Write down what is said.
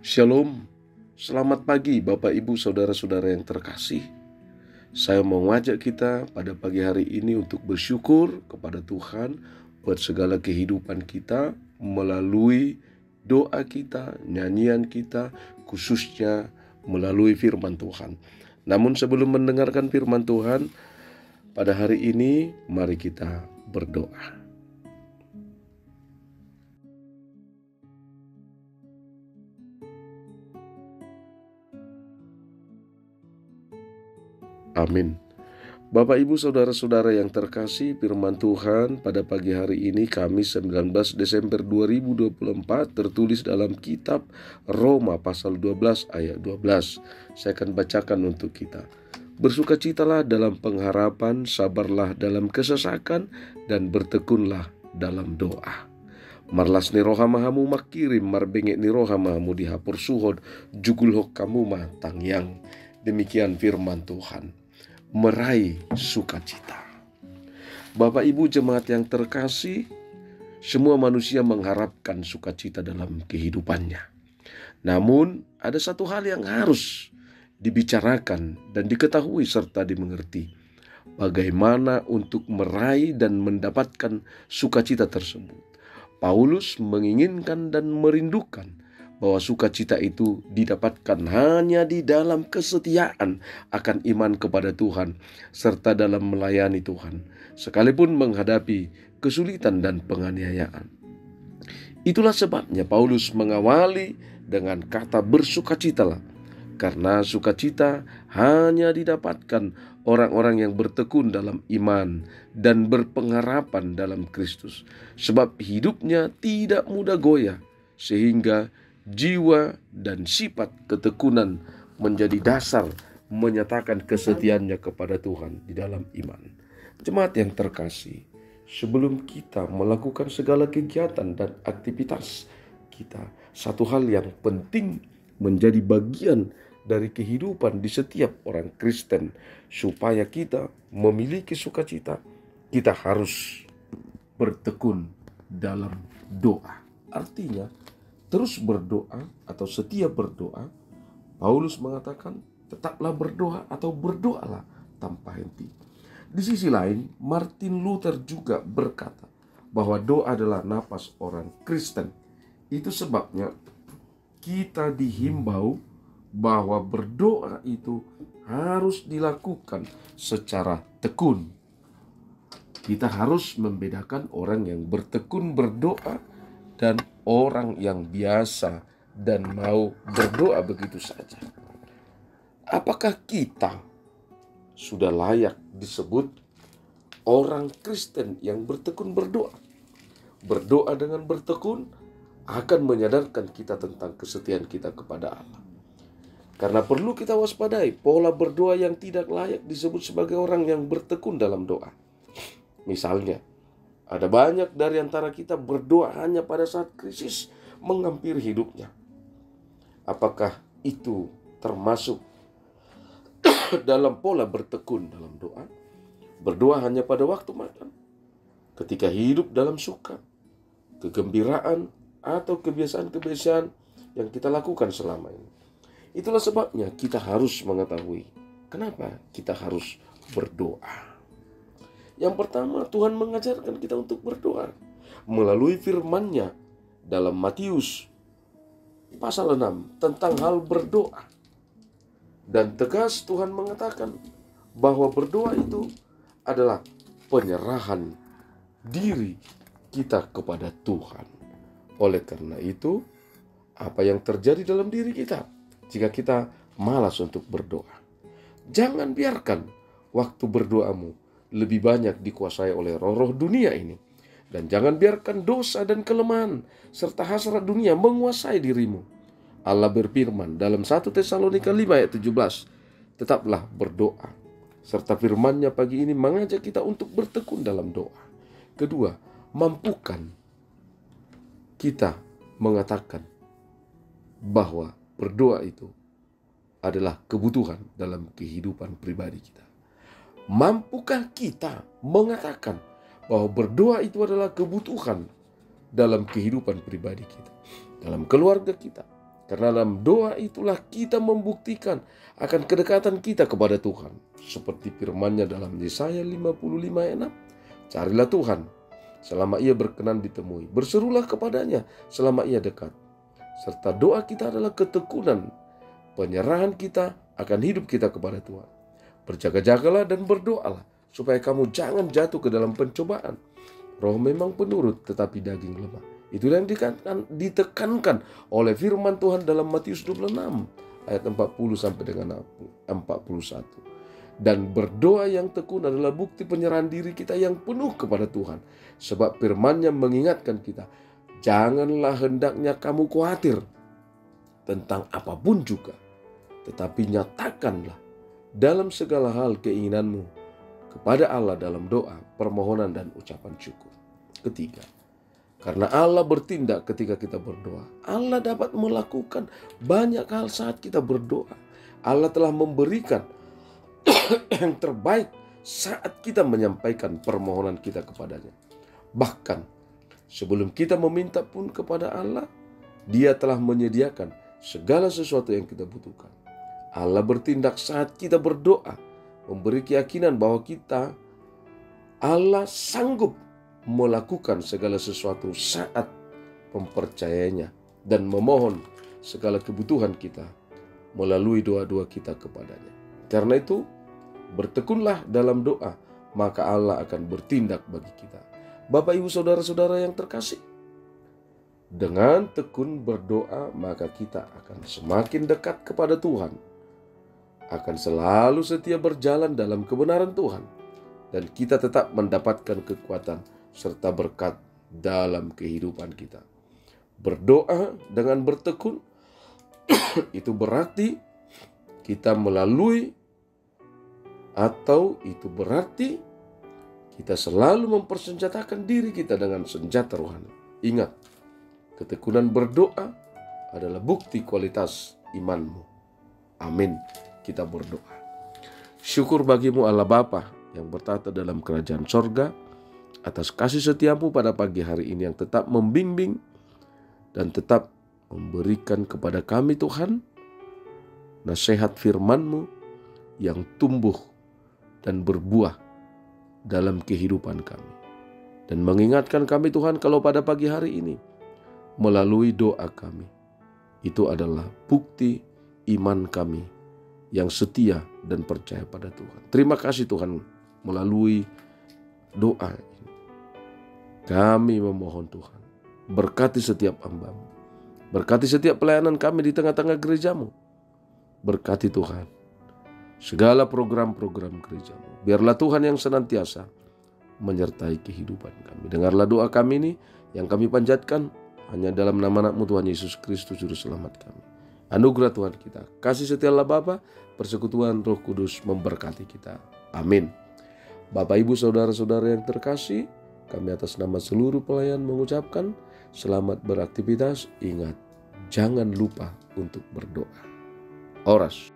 Shalom, selamat pagi Bapak Ibu Saudara-saudara yang terkasih. Saya mau ngajak kita pada pagi hari ini untuk bersyukur kepada Tuhan buat segala kehidupan kita melalui doa kita, nyanyian kita, khususnya melalui firman Tuhan. Namun sebelum mendengarkan firman Tuhan, pada hari ini mari kita berdoa. Amin. Bapak Ibu Saudara-saudara yang terkasih, firman Tuhan pada pagi hari ini Kamis 19 Desember 2024 tertulis dalam kitab Roma pasal 12 ayat 12. Saya akan bacakan untuk kita. Bersukacitalah dalam pengharapan, sabarlah dalam kesesakan, dan bertekunlah dalam doa. Marlas ni roha mahamu makirim, marbengek ni roha mahamu dihapur suhod, jugul hok kamu matang yang. Demikian firman Tuhan. Meraih sukacita. Bapak Ibu jemaat yang terkasih, semua manusia mengharapkan sukacita dalam kehidupannya. Namun ada satu hal yang harus dibicarakan dan diketahui serta dimengerti. Bagaimana untuk meraih dan mendapatkan sukacita tersebut. Paulus menginginkan dan merindukan bahwa sukacita itu didapatkan hanya di dalam kesetiaan akan iman kepada Tuhan serta dalam melayani Tuhan, sekalipun menghadapi kesulitan dan penganiayaan. Itulah sebabnya Paulus mengawali dengan kata bersukacitalah, karena sukacita hanya didapatkan orang-orang yang bertekun dalam iman dan berpengharapan dalam Kristus, sebab hidupnya tidak mudah goyah, sehingga jiwa dan sifat ketekunan menjadi dasar menyatakan kesetiaannya kepada Tuhan di dalam iman. Jemaat yang terkasih, sebelum kita melakukan segala kegiatan dan aktivitas kita, satu hal yang penting menjadi bagian dari kehidupan di setiap orang Kristen, supaya kita memiliki sukacita, kita harus bertekun dalam doa. Artinya terus berdoa atau setia berdoa. Paulus mengatakan tetaplah berdoa atau berdoalah tanpa henti. Di sisi lain, Martin Luther juga berkata bahwa doa adalah napas orang Kristen. Itu sebabnya kita dihimbau bahwa berdoa itu harus dilakukan secara tekun. Kita harus membedakan orang yang bertekun berdoa dan orang yang biasa dan mau berdoa begitu saja. Apakah kita sudah layak disebut orang Kristen yang bertekun berdoa? Berdoa dengan bertekun akan menyadarkan kita tentang kesetiaan kita kepada Allah. Karena perlu kita waspadai pola berdoa yang tidak layak disebut sebagai orang yang bertekun dalam doa. Misalnya, ada banyak dari antara kita berdoa hanya pada saat krisis menghampiri hidupnya. Apakah itu termasuk dalam pola bertekun dalam doa? Berdoa hanya pada waktu makan, ketika hidup dalam suka, kegembiraan, atau kebiasaan-kebiasaan yang kita lakukan selama ini. Itulah sebabnya kita harus mengetahui kenapa kita harus berdoa. Yang pertama, Tuhan mengajarkan kita untuk berdoa melalui firman-Nya dalam Matius pasal 6 tentang hal berdoa. Dan tegas Tuhan mengatakan bahwa berdoa itu adalah penyerahan diri kita kepada Tuhan. Oleh karena itu, apa yang terjadi dalam diri kita jika kita malas untuk berdoa? Jangan biarkan waktu berdoamu lebih banyak dikuasai oleh roh-roh dunia ini. Dan jangan biarkan dosa dan kelemahan serta hasrat dunia menguasai dirimu. Allah berfirman dalam 1 Tesalonika 5 ayat 17, tetaplah berdoa. Serta firman-Nya pagi ini mengajak kita untuk bertekun dalam doa. Kedua, mampukan kita mengatakan bahwa berdoa itu adalah kebutuhan dalam kehidupan pribadi kita. Mampukah kita mengatakan bahwa berdoa itu adalah kebutuhan dalam kehidupan pribadi kita, dalam keluarga kita, Karena dalam doa itulah kita membuktikan akan kedekatan kita kepada Tuhan. Seperti firman-Nya dalam Yesaya 55 ayat 6. Carilah Tuhan selama Ia berkenan ditemui. Berserulah kepadanya selama Ia dekat. Serta doa kita adalah ketekunan penyerahan kita akan hidup kita kepada Tuhan. Berjaga-jagalah dan berdoalah supaya kamu jangan jatuh ke dalam pencobaan. Roh memang penurut tetapi daging lemah. Itulah yang ditekankan oleh firman Tuhan dalam Matius 26 ayat 40 sampai dengan 41. Dan berdoa yang tekun adalah bukti penyerahan diri kita yang penuh kepada Tuhan. Sebab firman-Nya mengingatkan kita, janganlah hendaknya kamu khawatir tentang apapun juga, tetapi nyatakanlah dalam segala hal keinginanmu kepada Allah dalam doa, permohonan, dan ucapan syukur. Ketiga, karena Allah bertindak ketika kita berdoa. Allah dapat melakukan banyak hal saat kita berdoa. Allah telah memberikan yang terbaik saat kita menyampaikan permohonan kita kepadanya. Bahkan sebelum kita meminta pun kepada Allah, Dia telah menyediakan segala sesuatu yang kita butuhkan. Allah bertindak saat kita berdoa, memberi keyakinan bahwa Allah sanggup melakukan segala sesuatu saat mempercayainya dan memohon segala kebutuhan kita melalui doa-doa kita kepadanya. Karena itu, bertekunlah dalam doa, maka Allah akan bertindak bagi kita. Bapak, Ibu, Saudara-saudara yang terkasih, dengan tekun berdoa, maka kita akan semakin dekat kepada Tuhan, akan selalu setia berjalan dalam kebenaran Tuhan, dan kita tetap mendapatkan kekuatan serta berkat dalam kehidupan kita. Berdoa dengan bertekun itu berarti kita melalui, atau itu berarti kita selalu mempersenjatakan diri kita dengan senjata rohani. Ingat, ketekunan berdoa adalah bukti kualitas imanmu. Amin. Kita berdoa. Syukur bagimu Allah Bapa yang bertata dalam kerajaan sorga, atas kasih setiamu pada pagi hari ini yang tetap membimbing dan tetap memberikan kepada kami Tuhan nasihat firman-Mu yang tumbuh dan berbuah dalam kehidupan kami. Dan mengingatkan kami Tuhan kalau pada pagi hari ini melalui doa kami, itu adalah bukti iman kami yang setia dan percaya pada Tuhan. Terima kasih Tuhan, melalui doa ini kami memohon Tuhan, berkati setiap hamba-Mu, berkati setiap pelayanan kami di tengah-tengah gereja-Mu. Berkati Tuhan segala program-program gereja-Mu. Biarlah Tuhan yang senantiasa menyertai kehidupan kami. Dengarlah doa kami ini yang kami panjatkan hanya dalam nama anak-Mu Tuhan Yesus Kristus Juru Selamat kami. Anugerah Tuhan kita, kasih setia Allah Bapa, persekutuan Roh Kudus memberkati kita. Amin. Bapak, Ibu, Saudara-saudara yang terkasih, kami atas nama seluruh pelayan mengucapkan selamat beraktivitas. Ingat, jangan lupa untuk berdoa. Oras.